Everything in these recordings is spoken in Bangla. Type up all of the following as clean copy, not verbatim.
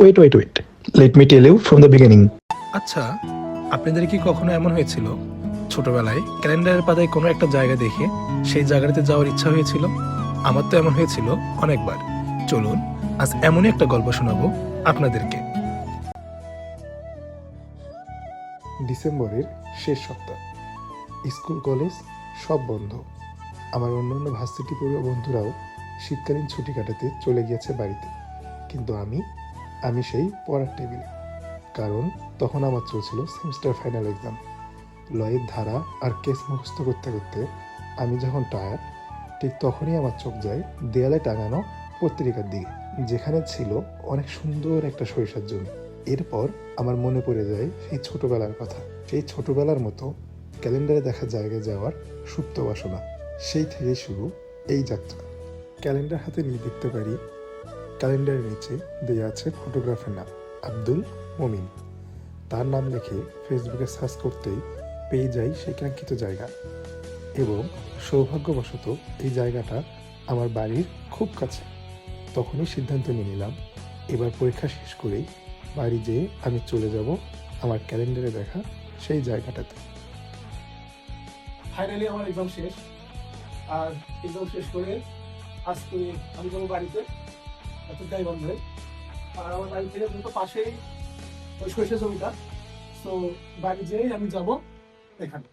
wait. Let me tell you from the beginning. আচ্ছা, আপনাদের কি কখনো এমন হয়েছিল ছোটবেলায় ক্যালেন্ডারের পাতায় কোনো একটা জায়গা দেখে সেই জায়গাটাতে যাওয়ার ইচ্ছা হয়েছিল? আমার তো এমন হয়েছিল অনেকবার। চলুন আজ এমনই একটা গল্প শোনাবো আপনাদেরকে। ডিসেম্বরের শেষ সপ্তাহ, স্কুল কলেজ সব বন্ধ। আমার অন্যান্য ভার্সিটি পড়ুয়া বন্ধুরাও শীতকালীন ছুটি কাটাতে চলে গিয়েছে বাড়িতে, কিন্তু আমি সেই পড়ার টেবিলে। কারণ তখন আমার চলছিল সেমিস্টার ফাইনাল এক্সাম। লয়ের ধারা আর কেস মুখস্থ করতে করতে আমি যখন টায়ার্ড, ঠিক তখনই আমার চোখ যায় দেয়ালে টাঙানো পত্রিকার দিকে, যেখানে ছিল অনেক সুন্দর একটা সরিষার জমি। এরপর আমার মনে পড়ে যায় সেই ছোটবেলার কথা, সেই ছোটবেলার মতো ক্যালেন্ডারে দেখা জায়গায় যাওয়ার সুপ্ত বাসনা। সেই থেকেই শুরু এই যাত্রা। ক্যালেন্ডার হাতে নিয়ে দেখতে পারি ক্যালেন্ডারের নিচে দেওয়া আছে ফটোগ্রাফের নাম আব্দুল মমিন। তার নাম লিখে ফেসবুকে সার্চ করতেই পেয়ে যাই সেই কাঙ্ক্ষিত জায়গা, এবং সৌভাগ্যবশত এই জায়গাটা আমার বাড়ির খুব কাছে। তখনই সিদ্ধান্ত নিয়ে নিলাম, এবার পরীক্ষা শেষ করেই বাড়ি যেয়ে আমি চলে যাব আমার ক্যালেন্ডারে দেখা সেই জায়গাটাতে। ফাইনালি আমার এক্সাম শেষ, আর এক্সাম শেষ করে আজকে আমি যাবো বাড়িতে, গাই বন্ধে। আর আমার বাড়ি থেকে দুটো পাশেই ওই সরিষা জমিটা, তো বাড়ি যেয়েই আমি যাব এখানে।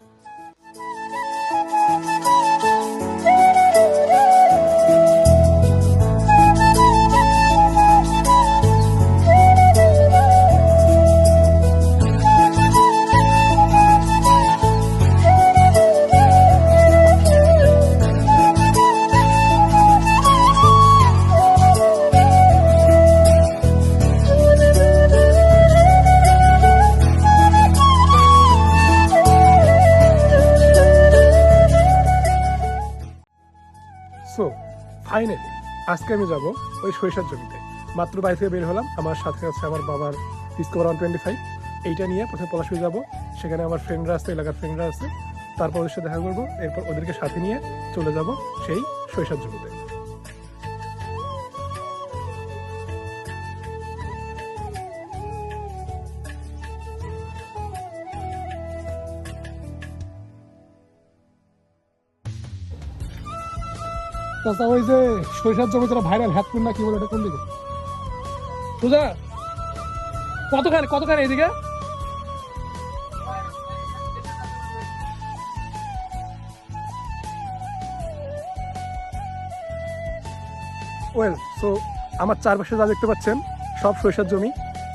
সো ফাইনালি আজকে আমি যাব ওই সরিষার জমিতে। মাত্র বাড়ি থেকে বের হলাম, আমার সাথে আছে আমার বাবার ডিসকভার 125, এইটা নিয়ে প্রথমে পলাশপুর যাব। সেখানে আমার ফ্রেন্ডরা আছে, এলাকার ফ্রেন্ডরা আছে, তারপর ওদের সাথে দেখা করবো। এরপর ওদেরকে সাথে নিয়ে চলে যাব সেই সরিষার জমিতে। তাছাড়া ওই যে সরিষার জমি যারা ভাইরাল হ্যাতপুর না কি বলে, ওটা কোন দিকে? সোজা কতখানি এইদিকে? ওয়েল, সো আমার চারপাশে যা দেখতে পাচ্ছেন সব সরিষার জমি।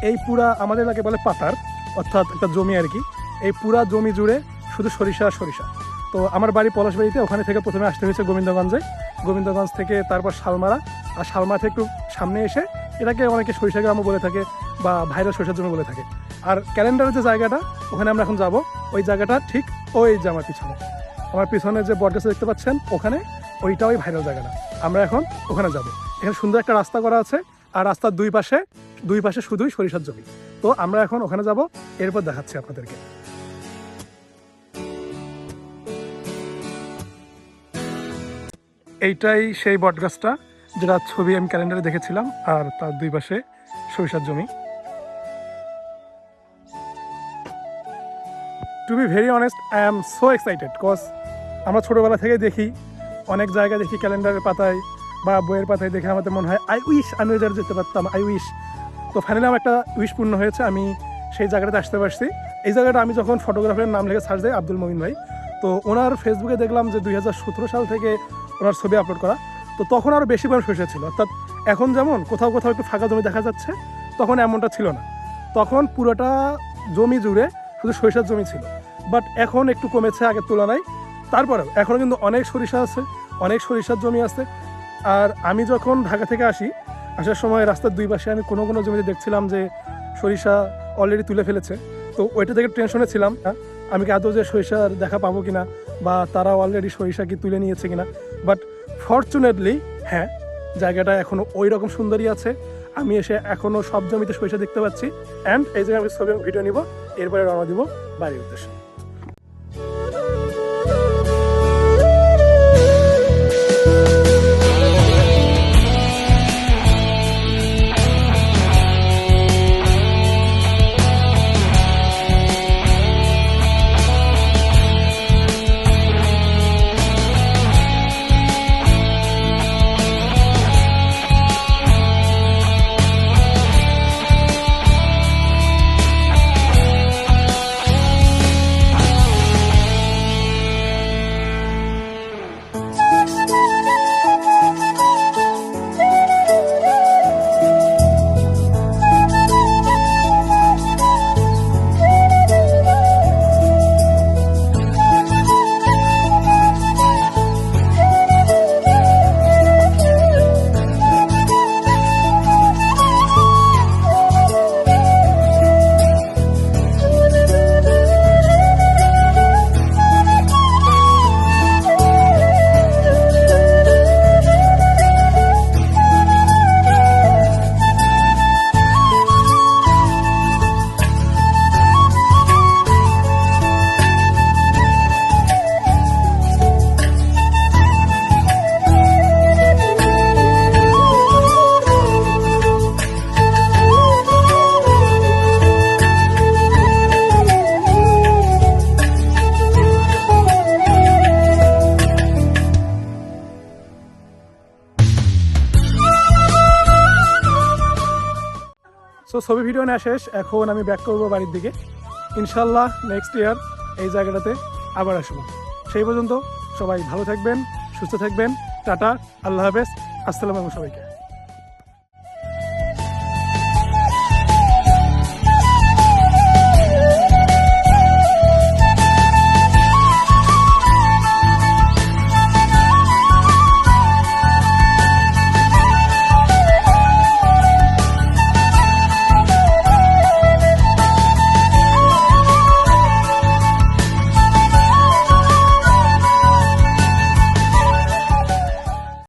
এই পুরা আমাদের এলাকায় বলে পাতার, অর্থাৎ একটা জমি আর কি। এই পুরা জমি জুড়ে শুধু সরিষা সরিষা। তো আমার বাড়ি পলাশবাড়িতে, ওখানে থেকে প্রথমে আসতে হয়েছে গোবিন্দগঞ্জে, গোবিন্দগঞ্জ থেকে তারপর শালমারা, আর শালমারা থেকে একটু সামনে এসে এটাকে অনেকে সরিষা গ্রামও বলে থাকে বা ভাইরাল সরিষার জমি বলে থাকে। আর ক্যালেন্ডারের যে জায়গাটা, ওখানে আমরা এখন যাব। ওই জায়গাটা ঠিক ওই যে আমার পিছনে যে বটগাছটা দেখতে পাচ্ছেন, ওখানে ওইটা ওই ভাইরাল জায়গাটা। আমরা এখন ওখানে যাব। এখানে সুন্দর একটা রাস্তা করা আছে, আর রাস্তার দুই পাশে শুধুই সরিষার জমি। তো আমরা এখন ওখানে যাব, এরপর দেখাচ্ছি আপনাদেরকে। এইটাই সেই বটগাছটা যেটা ছবি আমি ক্যালেন্ডারে দেখেছিলাম, আর তার দুই পাশে সরিষার জমি। To be very honest, I am so excited, cause আমরা ছোটোবেলা থেকে দেখি, অনেক জায়গায় দেখি ক্যালেন্ডারের পাতায় বা বইয়ের পাতায় দেখে আমাদের মনে হয় আই উইশ আমি ওই জায়গায় যেতে পারতাম, আই উইশ। তো ফাইনালি আমার একটা উইশ পূর্ণ হয়েছে, আমি সেই জায়গাটাতে আসতে পারছি। এই জায়গাটা আমি যখন ফটোগ্রাফারের নাম লিখে সার্চ দিই আব্দুল মমিন ভাই, তো ওনার ফেসবুকে দেখলাম যে 2017 সাল থেকে ওনার ছবি আপলোড করা। তো তখন আরও বেশি পরিমাণ সরিষা ছিল, অর্থাৎ এখন যেমন কোথাও কোথাও একটু ফাঁকা জমি দেখা যাচ্ছে, তখন এমনটা ছিল না। তখন পুরোটা জমি জুড়ে শুধু সরিষার জমি ছিল, বাট এখন একটু কমেছে আগের তুলনায়। তারপরেও এখনও কিন্তু অনেক সরিষা আছে, অনেক সরিষার জমি আছে। আর আমি যখন ঢাকা থেকে আসার সময় রাস্তার দুই পাশে আমি কোনো কোনো জমিতে দেখছিলাম যে সরিষা অলরেডি তুলে ফেলেছে। তো ওইটা থেকে টেনশনে ছিলাম আমি কি আদৌ যে সরিষার দেখা পাবো কিনা, বা তারা অলরেডি সরিষা কি তুলে নিয়েছে কিনা। বাট ফর্চুনেটলি হ্যাঁ, জায়গাটা এখনও ওই রকম সুন্দরই আছে। আমি এসে এখনও সব জমিতে সরিষা দেখতে পাচ্ছি। অ্যান্ড এই জায়গায় আমি ছবি ভিডিও নিব, এরপরে রওনা দিব বাড়ির উদ্দেশ্যে। সো ছবি ভিডিও নেওয়া শেষ, এখন আমি ব্যাক করবো বাড়ির দিকে। ইনশাল্লাহ নেক্সট ইয়ার এই জায়গাটাতে আবার আসবো। সেই পর্যন্ত সবাই ভালো থাকবেন, সুস্থ থাকবেন। টাটা, আল্লাহ হাফেজ, আসসালামু আলাইকুম সবাইকে।